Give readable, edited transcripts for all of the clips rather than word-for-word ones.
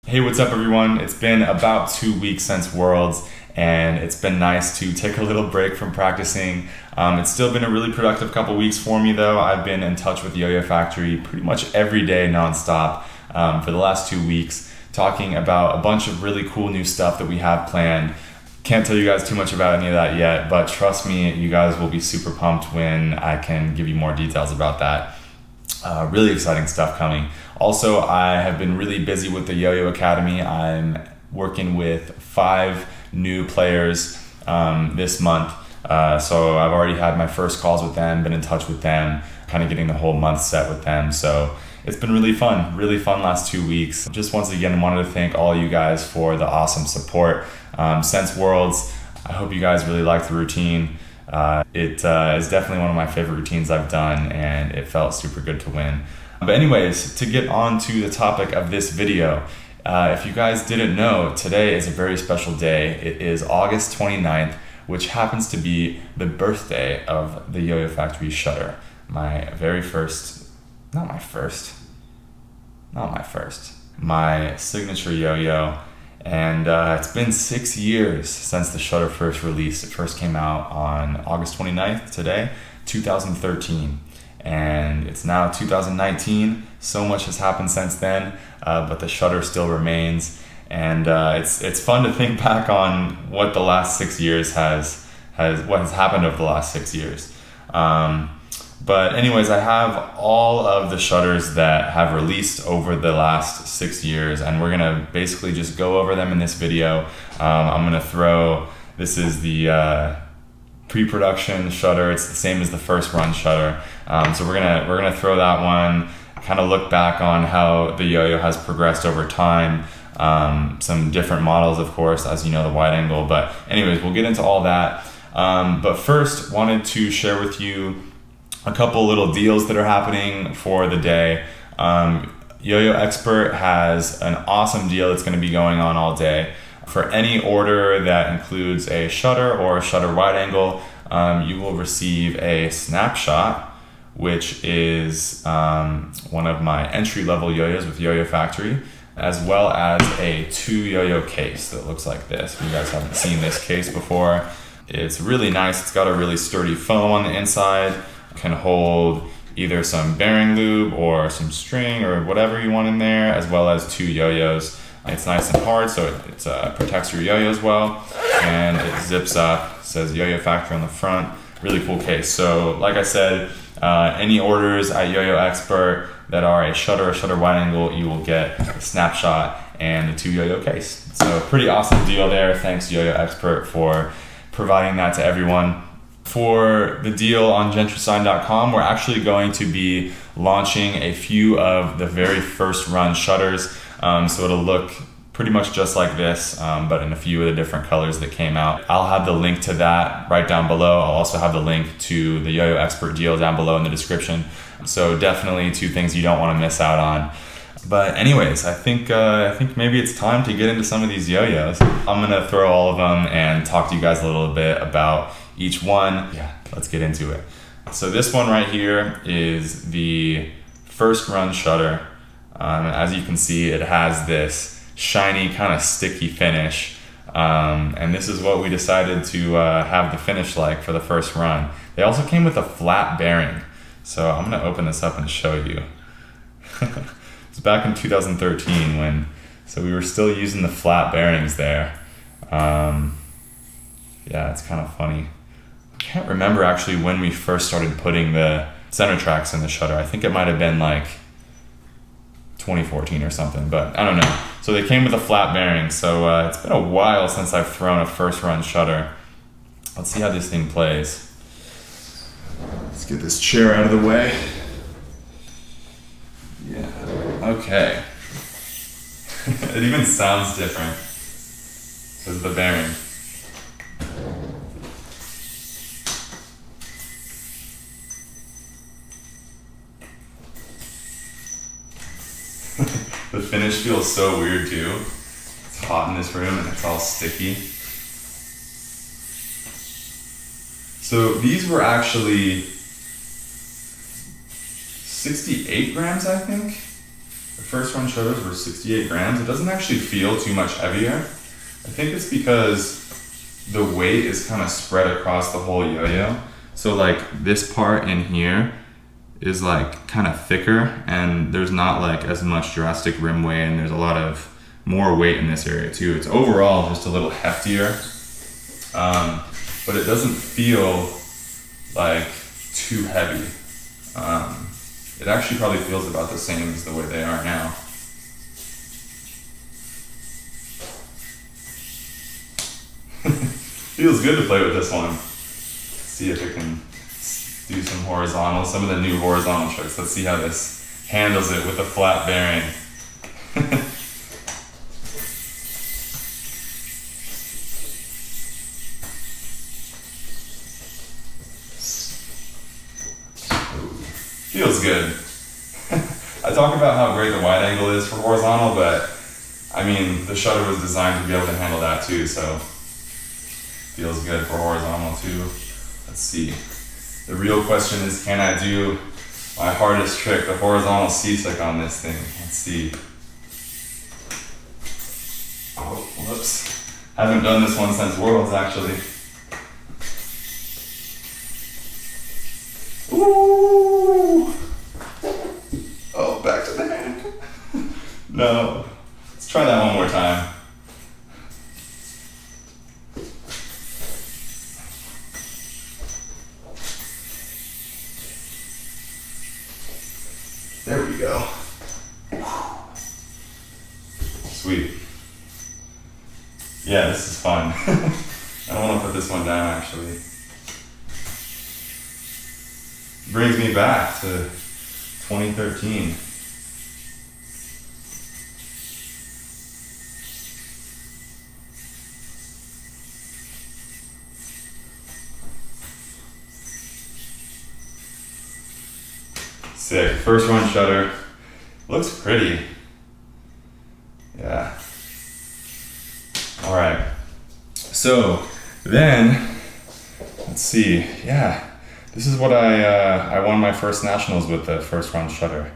Hey, what's up everyone? It's been about 2 weeks since Worlds and it's been nice to take a little break from practicing. It's still been a really productive couple weeks for me though. I've been in touch with Yoyofactory pretty much every day nonstop for the last 2 weeks, talking about a bunch of really cool new stuff that we have planned. Can't tell you guys too much about any of that yet, but trust me, you guys will be super pumped when I can give you more details about that. Really exciting stuff coming. Also, I have been really busy with the Yo-Yo Academy. I'm working with 5 new players this month. So I've already had my first calls with them, been in touch with them, kind of getting the whole month set with them. So it's been really fun last 2 weeks. Just once again, wanted to thank all you guys for the awesome support since Worlds. I hope you guys really liked the routine. It is definitely one of my favorite routines I've done, and it felt super good to win. But anyways, to get on to the topic of this video, if you guys didn't know, today is a very special day. It is August 29th, which happens to be the birthday of the Yoyofactory shutter. My signature yo-yo. And it's been 6 years since the shutter first released. It first came out on August 29th, today, 2013. And it's now 2019. So much has happened since then, but the shutter still remains. And it's fun to think back on what the last 6 years what has happened over the last 6 years. But anyways, I have all of the shutters that have released over the last 6 years, and we're gonna basically just go over them in this video. This is the pre-production shutter. It's the same as the first run shutter. So we're gonna throw that one, kind of look back on how the yo-yo has progressed over time. Some different models, of course, as you know, the wide angle. But anyways, we'll get into all that. But first, wanted to share with you a couple little deals that are happening for the day. Yo-Yo Expert has an awesome deal that's going to be going on all day. For any order that includes a shutter or a shutter wide angle, you will receive a snapshot, which is one of my entry-level yo-yos with Yoyofactory, as well as a 2 yo-yo case that looks like this. If you guys haven't seen this case before, it's really nice. It's got a really sturdy foam on the inside. Can hold either some bearing lube or some string or whatever you want in there, as well as 2 yo-yos. It's nice and hard, so it protects your yo-yo as well, and it zips up. It says Yoyofactory on the front. Really cool case. So like I said, any orders at Yo-Yo Expert that are a shutter wide angle, you will get a snapshot and the 2 yo-yo case. So pretty awesome deal there. Thanks Yo-Yo Expert for providing that to everyone. For the deal on GentrySign.com, we're actually going to be launching a few of the very first run shutters. So it'll look pretty much just like this, but in a few of the different colors that came out. I'll have the link to that right down below. I'll also have the link to the Yo-Yo Expert deal down below in the description. So definitely 2 things you don't want to miss out on. But anyways, I think maybe it's time to get into some of these yo-yos. I'm gonna throw all of them and talk to you guys a little bit about each one. Yeah, let's get into it. So this one right here is the first run shutter. As you can see, it has this shiny, kind of sticky finish. And this is what we decided to have the finish like for the first run. They also came with a flat bearing. So I'm gonna open this up and show you. It's back in 2013 so we were still using the flat bearings there. Yeah, it's kind of funny. I can't remember actually when we first started putting the center tracks in the shutter. I think it might have been like 2014 or something, but I don't know. So they came with a flat bearing. So it's been a while since I've thrown a first run shutter. Let's see how this thing plays. Let's get this chair out of the way. Yeah, okay. It even sounds different because of the bearing. The finish feels so weird too. It's hot in this room and it's all sticky. So these were actually 68 grams, I think, or first run shutters were 68 grams. It doesn't actually feel too much heavier. I think it's because the weight is kind of spread across the whole yo-yo. So like this part in here is like kind of thicker, and there's not like as much drastic rim weight, and there's a lot of more weight in this area too. It's overall just a little heftier, but it doesn't feel like too heavy. It actually probably feels about the same as the way they are now. Feels good to play with this one. See if it can do some horizontal, some of the new horizontal tricks. Let's see how this handles it with a flat bearing. Feels good. I talk about how great the wide angle is for horizontal, but I mean, the shutter was designed to be able to handle that too, so feels good for horizontal too. Let's see. The real question is, can I do my hardest trick, the horizontal C-stick on this thing? Let's see. Oh, whoops. Haven't done this one since Worlds, actually. Ooh! Oh, back to the hand. No. Let's try that one more time. There we go. Sweet. Yeah, this is fun. I don't want to put this one down, actually. Brings me back to 2013. Sick. First run shutter. Looks pretty. Yeah. All right. So then, let's see. Yeah, this is what I won my first nationals with, the first run shutter.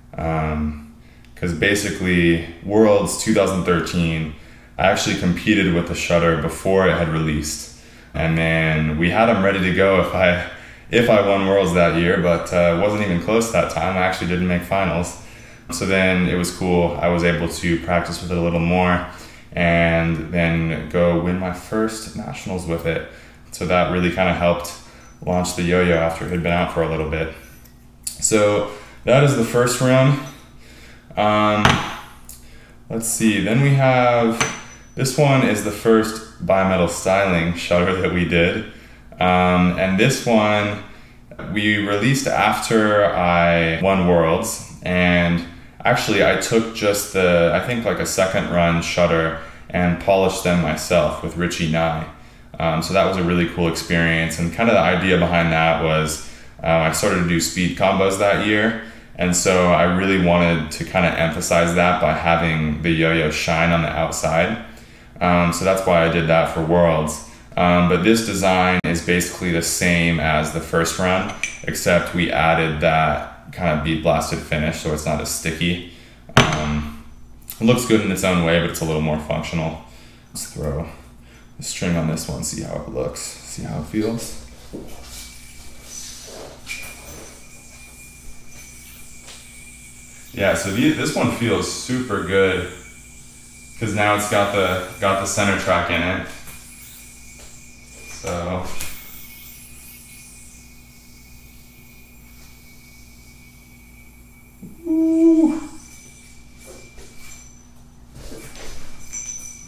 Because basically, Worlds 2013, I actually competed with the shutter before it had released, and then we had them ready to go if I won Worlds that year, but wasn't even close that time. I actually didn't make finals. So then it was cool. I was able to practice with it a little more and then go win my first nationals with it. So that really kind of helped launch the yo-yo after it had been out for a little bit. So that is the first run. Let's see, then we have, this one is the first bimetal styling shutter that we did. And this one we released after I won Worlds, and actually I took just I think like a second run shutter and polished them myself with Richie Nye. So that was a really cool experience, and kind of the idea behind that was I started to do speed combos that year, and so I really wanted to kind of emphasize that by having the yo-yo shine on the outside. So that's why I did that for Worlds. But this design is basically the same as the first run, except we added that kind of bead blasted finish so it's not as sticky. It looks good in its own way, but it's a little more functional. Let's throw the string on this one, see how it looks, see how it feels. Yeah, so this one feels super good because now it's got the center track in it. So ooh.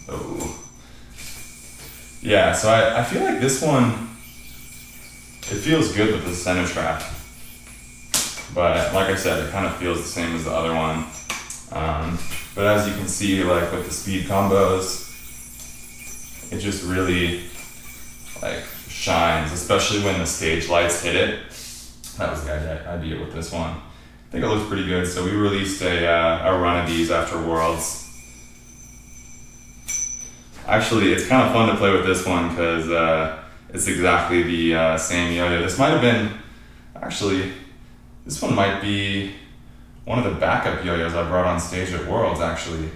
Oh. Yeah, so I feel like this one, it feels good with the center track. But like I said, it kind of feels the same as the other one. But as you can see, like with the speed combos, it just really like shines, especially when the stage lights hit it. That was the idea with this one. I think it looks pretty good. So we released a run of these after Worlds. Actually, it's kind of fun to play with this one because it's exactly the same yo-yo. This might have been, actually, this one might be one of the backup yo-yos I brought on stage at Worlds, actually,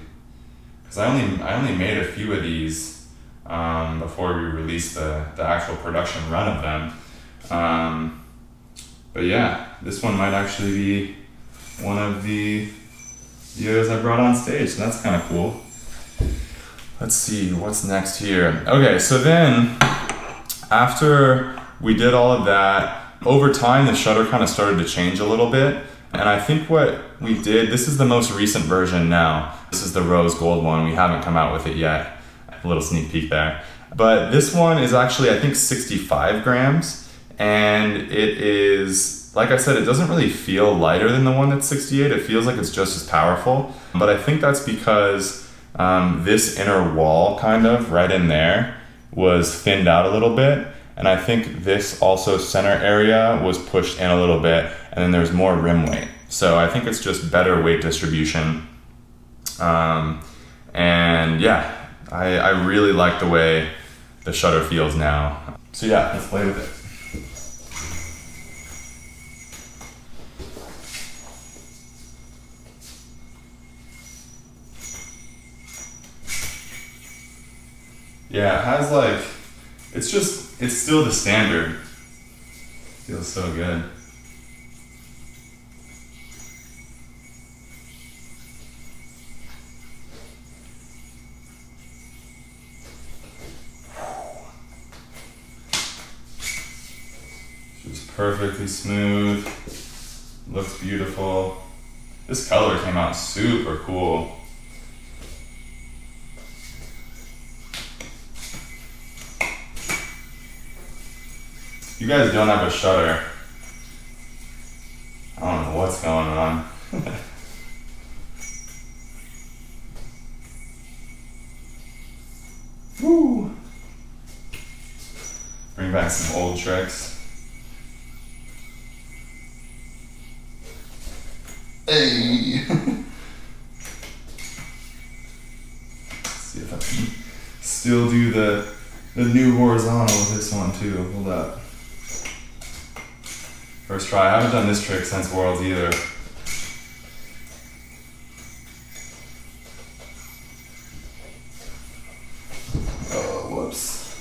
because I only made a few of these before we released the actual production run of them. But yeah, this one might actually be one of the yo-yos I brought on stage, so that's kind of cool. Let's see, what's next here? Okay, so then after we did all of that, over time the shutter kind of started to change a little bit. And I think what we did, this is the most recent version now. This is the rose gold one. We haven't come out with it yet. A little sneak peek there. But this one is actually, I think, 65 grams. And it is, like I said, it doesn't really feel lighter than the one that's 68. It feels like it's just as powerful. But I think that's because this inner wall kind of right in there was thinned out a little bit. And I think this also center area was pushed in a little bit, and then there's more rim weight. So I think it's just better weight distribution. And yeah, I really like the way the shutter feels now. So yeah, let's play with it. Yeah, it has like, it's still the standard. Feels so good. Just perfectly smooth. Looks beautiful. This color came out super cool. If you guys don't have a shutter, I don't know what's going on. Woo! Bring back some old tricks. Hey! See if I can still do the new horizontal with this one too. Hold up. First try. I haven't done this trick since Worlds either. Oh, whoops.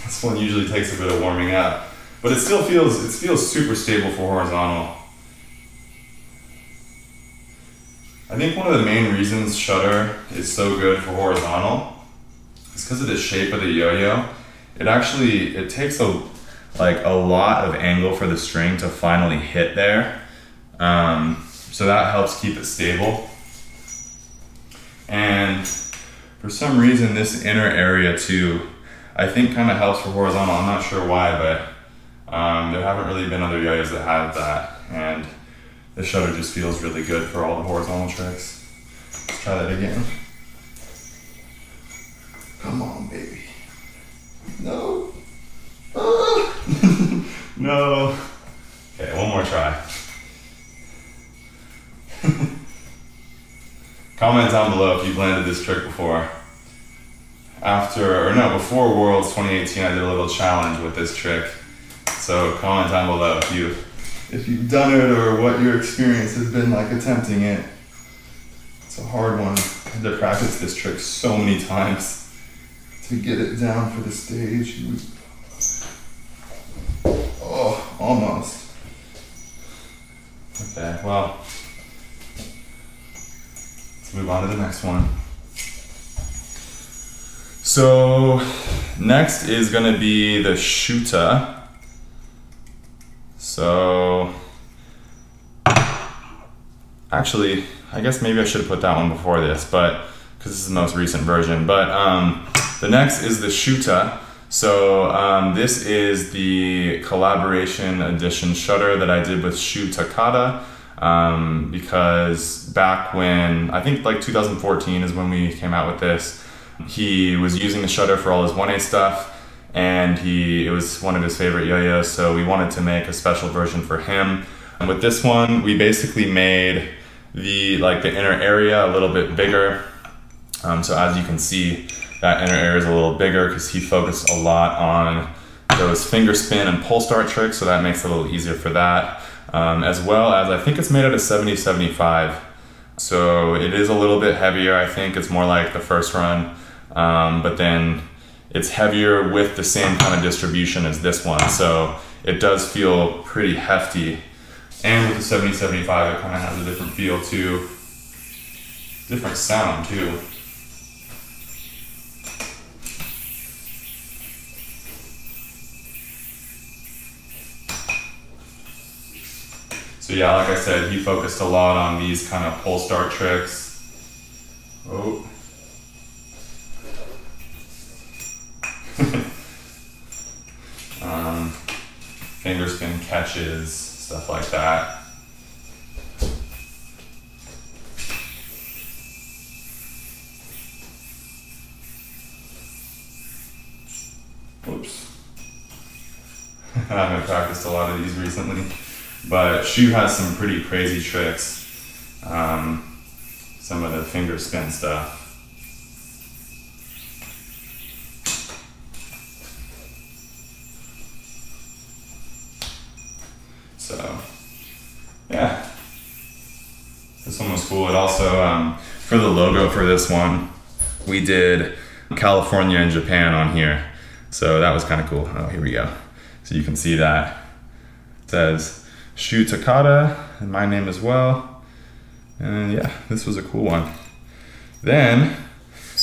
This one usually takes a bit of warming up, but it still feels super stable for horizontal. I think one of the main reasons shutter is so good for horizontal is because of the shape of the yo-yo. It takes a lot of angle for the string to finally hit there. So that helps keep it stable. And for some reason, this inner area too, I think kind of helps for horizontal. I'm not sure why, but there haven't really been other yo-yos that have that. And the shutter just feels really good for all the horizontal tricks. Let's try that again. Come on, baby. No. No. Okay, one more try. Comment down below if you've landed this trick before. Before Worlds 2018, I did a little challenge with this trick. So comment down below if you've done it or what your experience has been like attempting it. It's a hard one. I had to practice this trick so many times to get it down for the stage. Oh, almost. Okay, well, let's move on to the next one. So next is gonna be the Shuta. So actually, I guess maybe I should have put that one before this, but because this is the most recent version. But the next is the Shuta. So this is the collaboration edition shutter that I did with Shu Takada, because back when, I think like 2014 is when we came out with this, he was using the shutter for all his 1A stuff, and it was one of his favorite yo-yos, so we wanted to make a special version for him. And with this one, we basically made the inner area a little bit bigger. So as you can see, that inner area is a little bigger because he focused a lot on those finger spin and pull start tricks, so that makes it a little easier for that. as well as I think it's made out of 70-75. So it is a little bit heavier. I think it's more like the first run, but then it's heavier with the same kind of distribution as this one. So it does feel pretty hefty. And with the 70-75, it kind of has a different feel too. Different sound too. So yeah, like I said, he focused a lot on these kind of pull start tricks. Oh. Finger spin catches, stuff like that. Whoops. I haven't practiced a lot of these recently. But Shu has some pretty crazy tricks. Some of the finger spin stuff. So, yeah. This one was cool. It also, for the logo for this one, we did California and Japan on here. So that was kind of cool. Oh, here we go. So you can see that. It says Shu Takada, and my name as well. And yeah, this was a cool one. Then,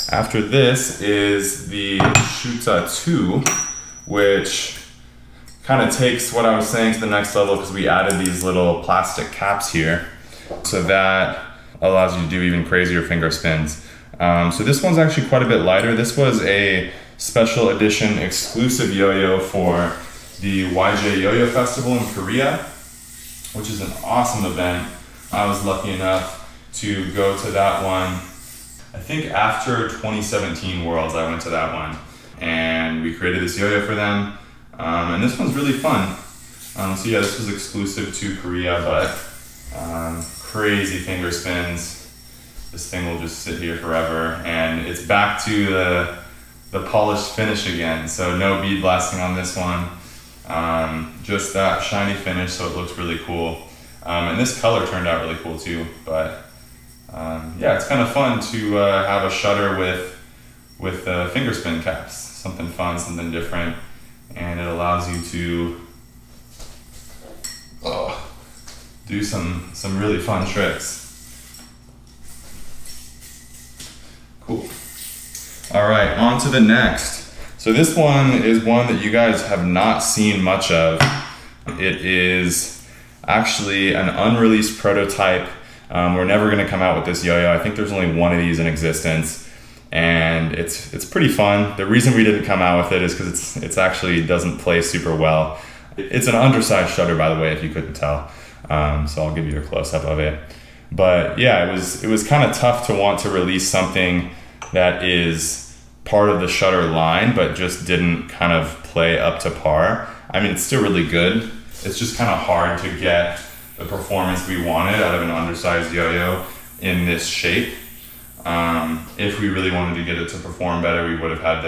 after this is the Shuta 2, which kind of takes what I was saying to the next level because we added these little plastic caps here. So that allows you to do even crazier finger spins. So this one's actually quite a bit lighter. This was a special edition exclusive yo-yo for the YJ Yo-Yo Festival in Korea, which is an awesome event. I was lucky enough to go to that one. I think after 2017 Worlds, I went to that one. And we created this yo-yo for them. And this one's really fun. So yeah, this was exclusive to Korea, but crazy finger spins. This thing will just sit here forever. And it's back to the polished finish again. So no bead blasting on this one. Just that shiny finish, so it looks really cool. And this color turned out really cool too. But yeah, it's kind of fun to have a shutter with finger spin caps. Something fun, something different, and it allows you to do some really fun tricks. Cool. All right, on to the next. So this one is one that you guys have not seen much of. It is actually an unreleased prototype. We're never gonna come out with this yo-yo. I think there's only one of these in existence, and it's pretty fun. The reason we didn't come out with it is because it's actually doesn't play super well. It's an undersized shutter, by the way, if you couldn't tell. So I'll give you a close-up of it. But yeah, it was kind of tough to want to release something that is part of the shutter line, but just didn't kind of play up to par. I mean, it's still really good. It's just kind of hard to get the performance we wanted out of an undersized yo-yo in this shape. If we really wanted to get it to perform better, we would have had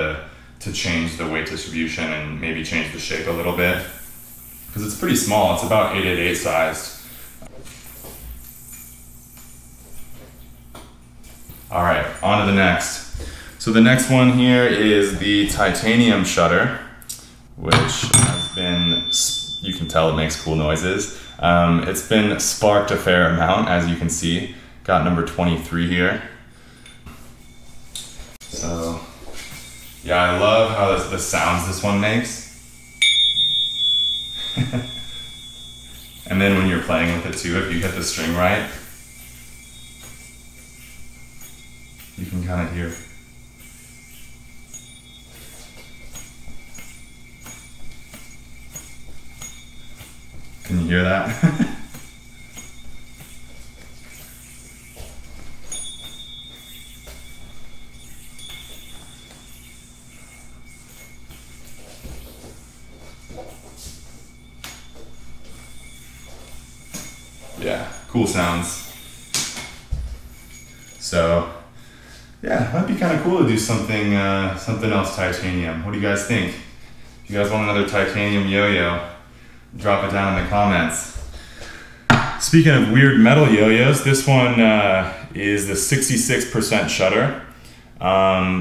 to change the weight distribution and maybe change the shape a little bit. Because it's pretty small, it's about 888 sized. All right, on to the next. So the next one here is the titanium shutter, which has been, you can tell it makes cool noises. It's been sparked a fair amount, as you can see. Got number 23 here. So, yeah, I love how the sounds this one makes. And then when you're playing with it too, if you hit the string right, you can kind of hear. Can you hear that? Yeah, cool sounds. So, yeah, that'd be kind of cool to do something else titanium. What do you guys think? If you guys want another titanium yo-yo, drop it down in the comments. Speaking of weird metal yo-yos, this one is the 66% shutter.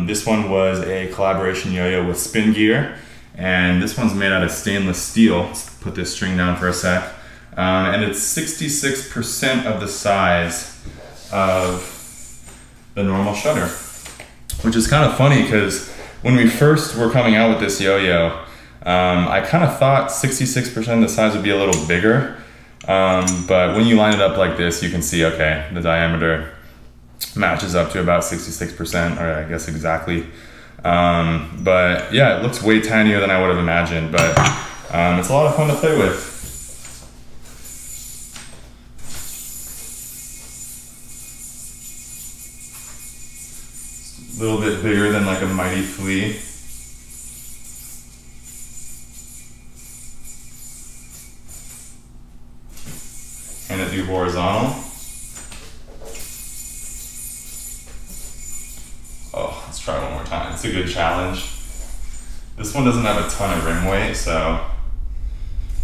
This one was a collaboration yo-yo with Spin Gear, and this one's made out of stainless steel. Let's put this string down for a sec. And it's 66% of the size of the normal shutter, which is kind of funny because when we first were coming out with this yo-yo, I kind of thought 66% of the size would be a little bigger. But when you line it up like this, you can see, okay, the diameter matches up to about 66%, or I guess exactly. But yeah, it looks way tinier than I would have imagined, but it's a lot of fun to play with. A little bit bigger than like a mighty flea. And it do horizontal. Oh, let's try one more time. It's a good challenge. This one doesn't have a ton of rim weight, so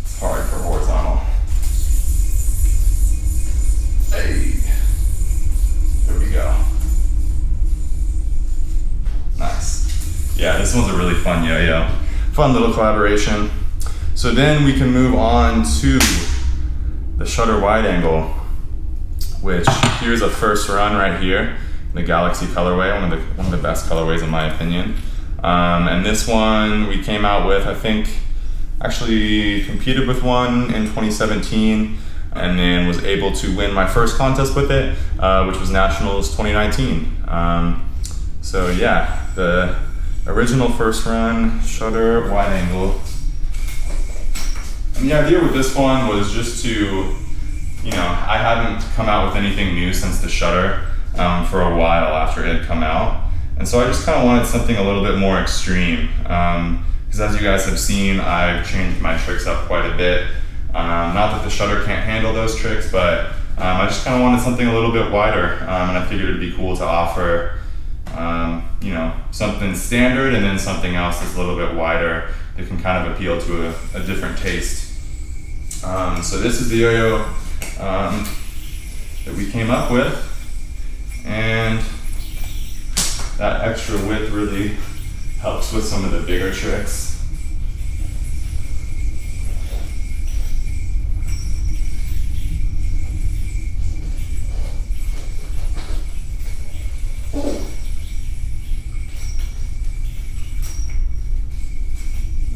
it's hard for horizontal. Hey, there we go. Nice. Yeah, this one's a really fun yo-yo. Fun little collaboration. So then we can move on to the shutter wide angle, which here's a first run right here, the Galaxy colorway, one of the best colorways in my opinion. And this one we came out with, I think, actually competed with one in 2017, and then was able to win my first contest with it, which was Nationals 2019. So yeah, the original first run shutter wide angle. And the idea with this one was just to, you know, I hadn't come out with anything new since the shutter for a while after it had come out. And so I just kind of wanted something a little bit more extreme. Because as you guys have seen, I've changed my tricks up quite a bit. Not that the shutter can't handle those tricks, but I just kind of wanted something a little bit wider. And I figured it'd be cool to offer, you know, something standard and then something else that's a little bit wider that can kind of appeal to a different taste. So this is the yo-yo that we came up with, and that extra width really helps with some of the bigger tricks.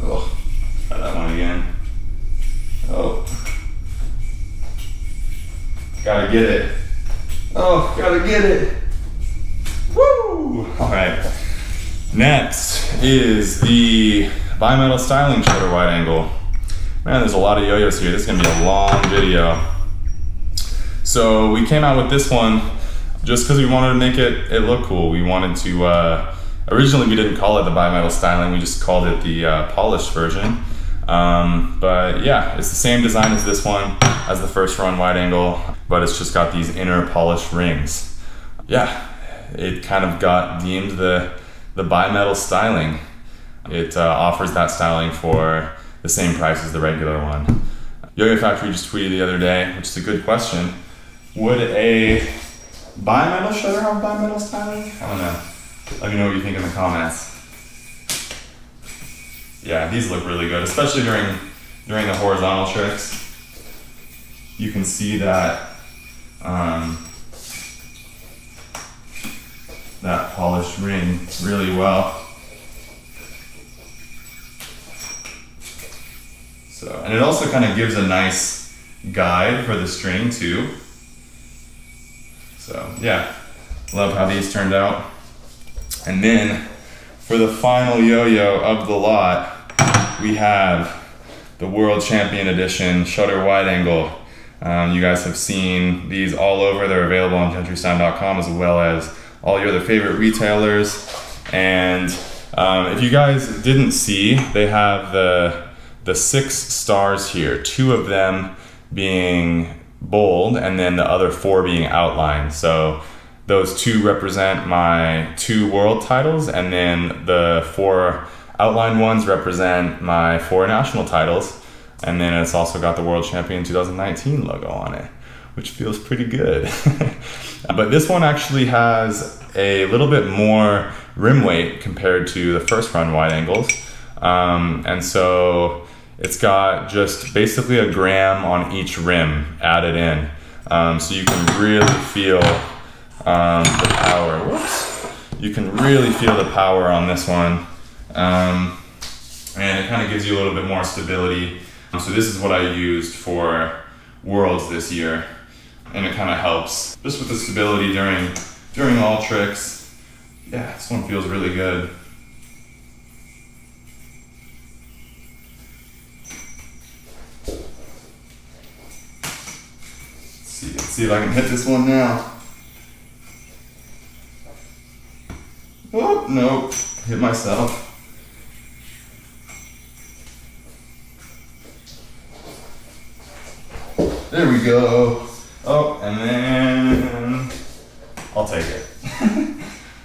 Oh, try that one again. Oh, gotta get it. Oh, gotta get it. Woo! All right. Next is the bimetal styling shutter wide angle. Man, there's a lot of yo-yos here. This is gonna be a long video. So we came out with this one just because we wanted to make it look cool. We wanted to, originally we didn't call it the bimetal styling, we just called it the polished version. But yeah, it's the same design as this one, as the first run wide angle, but it's just got these inner polished rings. Yeah, it kind of got deemed the bimetal styling. It offers that styling for the same price as the regular one. Yoyofactory just tweeted the other day, which is a good question. Would a bimetal shutter have bimetal styling? I don't know. Let me know what you think in the comments. Yeah, these look really good, especially during the horizontal tricks. You can see that that polished ring really well. So, and it also kind of gives a nice guide for the string too. So yeah, love how these turned out. And then for the final yo-yo of the lot, we have the World Champion Edition Shutter Wide Angle. You guys have seen these all over. They're available on gentrystein.com as well as all your other favorite retailers. And if you guys didn't see, they have the 6 stars here, 2 of them being bold and then the other 4 being outlined. So those 2 represent my 2 world titles, and then the 4 outlined ones represent my 4 national titles. And then it's also got the World Champion 2019 logo on it. which feels pretty good. But this one actually has a little bit more rim weight compared to the first run wide angles. And so it's got just basically a gram on each rim added in. So you can really feel the power. Whoops. You can really feel the power on this one. And it kind of gives you a little bit more stability. So this is what I used for Worlds this year. And it kind of helps just with the stability during all tricks. Yeah, this one feels really good. Let's see if I can hit this one now. Oh, nope, hit myself. There we go. Oh, and then I'll take it.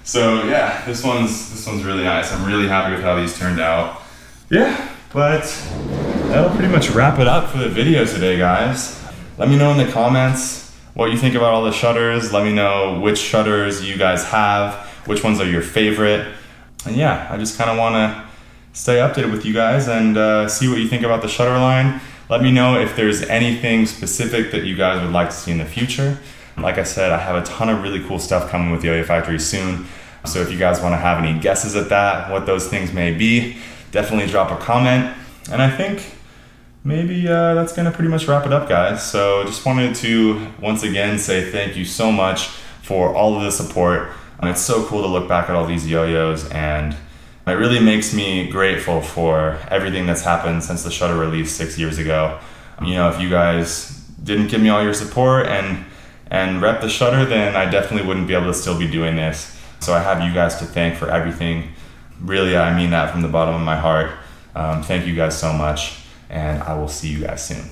So yeah, this one's really nice. I'm really happy with how these turned out. Yeah, but that'll pretty much wrap it up for the video today, guys. Let me know in the comments what you think about all the shutters. Let me know which shutters you guys have, which ones are your favorite. And yeah, I just kind of want to stay updated with you guys and see what you think about the shutter line. Let me know if there's anything specific that you guys would like to see in the future. Like I said, I have a ton of really cool stuff coming with Yoyofactory soon. So if you guys want to have any guesses at that, what those things may be, definitely drop a comment. And I think maybe that's gonna pretty much wrap it up, guys. So just wanted to once again say thank you so much for all of the support. It's so cool to look back at all these yo-yos, and it really makes me grateful for everything that's happened since the shutter release 6 years ago. You know, if you guys didn't give me all your support and rep the shutter, then I definitely wouldn't be able to still be doing this. So I have you guys to thank for everything. Really, I mean that from the bottom of my heart. Thank you guys so much, and I will see you guys soon.